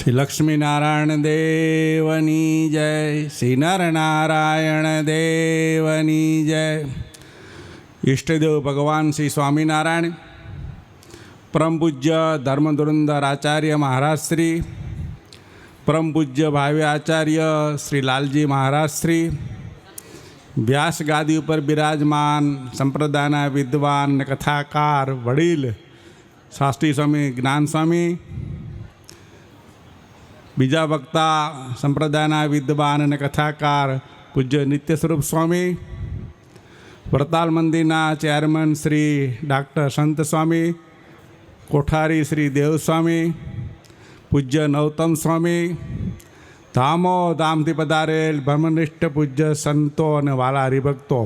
શ્રી લક્ષ્મીનારાયણ દેવની જય, શ્રી નરનારાયણ દેવની જય. ઈષ્ટદેવ ભગવાન શ્રી સ્વામિનારાયણ, પરમ પૂજ્ય ધર્મધુરંધર આચાર્ય મહારાજ શ્રી, પરમ પૂજ્ય ભાવ્ય આચાર્ય શ્રી લાલજી મહારાજ શ્રી, વ્યાસ ગાદી ઉપર બિરાજમાન સંપ્રદાયના વિદ્વાન અને કથાકાર વડીલ શાસ્ત્રી સ્વામી જ્ઞાન સ્વામી, બીજા વક્તા સંપ્રદાયના વિદ્વાન અને કથાકાર પૂજ્ય નિત્ય સ્વરૂપ સ્વામી, વરતાલ મંદિરના ચેરમેન શ્રી ડાક્ટર સંત સ્વામી, કોઠારી શ્રી દેવસ્વામી, પૂજ્ય નવતમ સ્વામી, ધામો ધામથી પધારેલ બ્રહ્મનિષ્ઠ પૂજ્ય સંતો અને વાલા હરિભક્તો,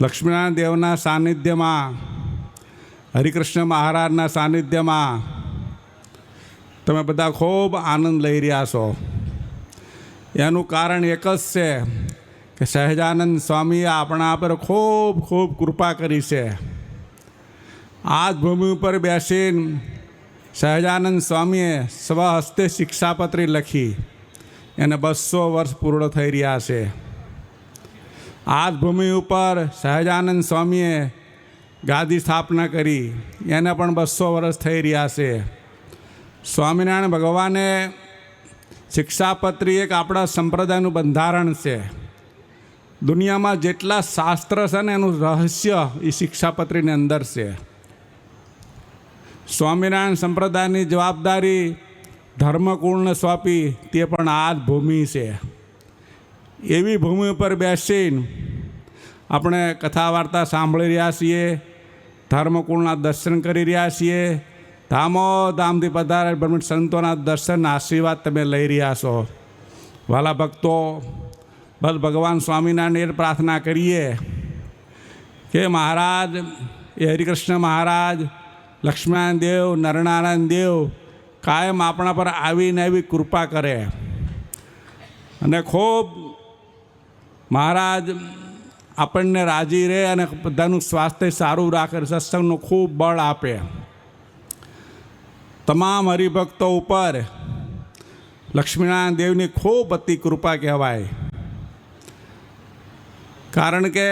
લક્ષ્મીનારાયણ દેવના સાનિધ્યમાં, હરિકૃષ્ણ મહારાજના સાનિધ્યમાં તમે બધા ખૂબ આનંદ લઈ રહ્યા છો. એનું કારણ એક જ છે કે સહજાનંદ સ્વામીએ આપણા પર ખૂબ ખૂબ કૃપા કરી છે. આ જ ભૂમિ ઉપર બેસીને સહજાનંદ સ્વામીએ સ્વહસ્તે શિક્ષાપત્રી લખી, એને 200 વર્ષ પૂર્ણ થઈ રહ્યા છે. આ જ ભૂમિ ઉપર સહજાનંદ સ્વામીએ ગાદી સ્થાપના કરી, એને પણ 200 વર્ષ થઈ રહ્યા છે. સ્વામિનારાયણ ભગવાને શિક્ષાપત્રી એક આપણા સંપ્રદાયનું બંધારણ છે. દુનિયામાં જેટલા શાસ્ત્ર છે ને એનું રહસ્ય એ શિક્ષાપત્રીની અંદર છે. સ્વામિનારાયણ સંપ્રદાયની જવાબદારી ધર્મકુળને સોંપી, તે પણ આ જ ભૂમિ છે. એવી ભૂમિ ઉપર બેસીને આપણે કથા વાર્તા સાંભળી રહ્યા છીએ, ધર્મકુળના દર્શન કરી રહ્યા છીએ. ધામો ધામથી પધારેલ બ્રહ્મ સંતોના દર્શન આશીર્વાદ તમે લઈ રહ્યા છો. વાલા ભક્તો, બસ ભગવાન સ્વામિનારાયણ પ્રાર્થના કરીએ કે મહારાજ એ હરિકૃષ્ણ મહારાજ, લક્ષ્મીનારાયણ દેવ, નરનારાયણ દેવ કાયમ આપણા પર આવીને આવી કૃપા કરે અને ખૂબ મહારાજ આપણને રાજી રહે અને બધાનું સ્વાસ્થ્ય સારું રાખે, સત્સંગનું ખૂબ બળ આપે. તમામ હરિભક્તો ઉપર લક્ષ્મીનારાયણ દેવની ખૂબ અતિ કૃપા કહેવાય. કારણ કે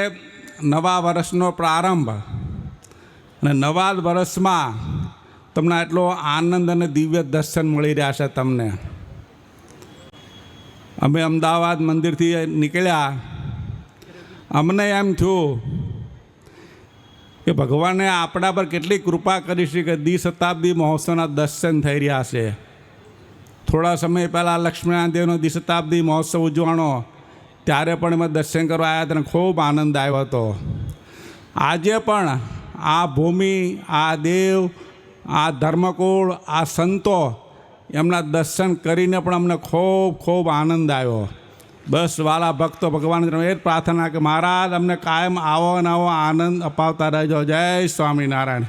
નવા વર્ષનો પ્રારંભ અને નવા વર્ષમાં તમને એટલો આનંદ અને દિવ્ય દર્શન મળી રહ્યા છે. તમને અમે અમદાવાદ મંદિરથી નીકળ્યા, અમને એમ થયું કે ભગવાને આપણા પર કેટલી કૃપા કરી છે કે દ્વિશતાબ્દી મહોત્સવના દર્શન થઈ રહ્યા છે. થોડા સમય પહેલાં લક્ષ્મીનારાયણ દેવનો દ્વિશતાબ્દી મહોત્સવ ઉજવવાનો, ત્યારે પણ અમે દર્શન કરવા આવ્યા હતા અને ખૂબ આનંદ આવ્યો હતો. આજે પણ આ ભૂમિ, આ દેવ, આ ધર્મકુળ, આ સંતો, એમના દર્શન કરીને પણ અમને ખૂબ ખૂબ આનંદ આવ્યો. બસ વાલા ભક્તો, ભગવાન એ પ્રાર્થના કે મહારાજ અમને કાયમ આવો અને આવો આનંદ અપાવતા રહેજો. જય સ્વામિનારાયણ.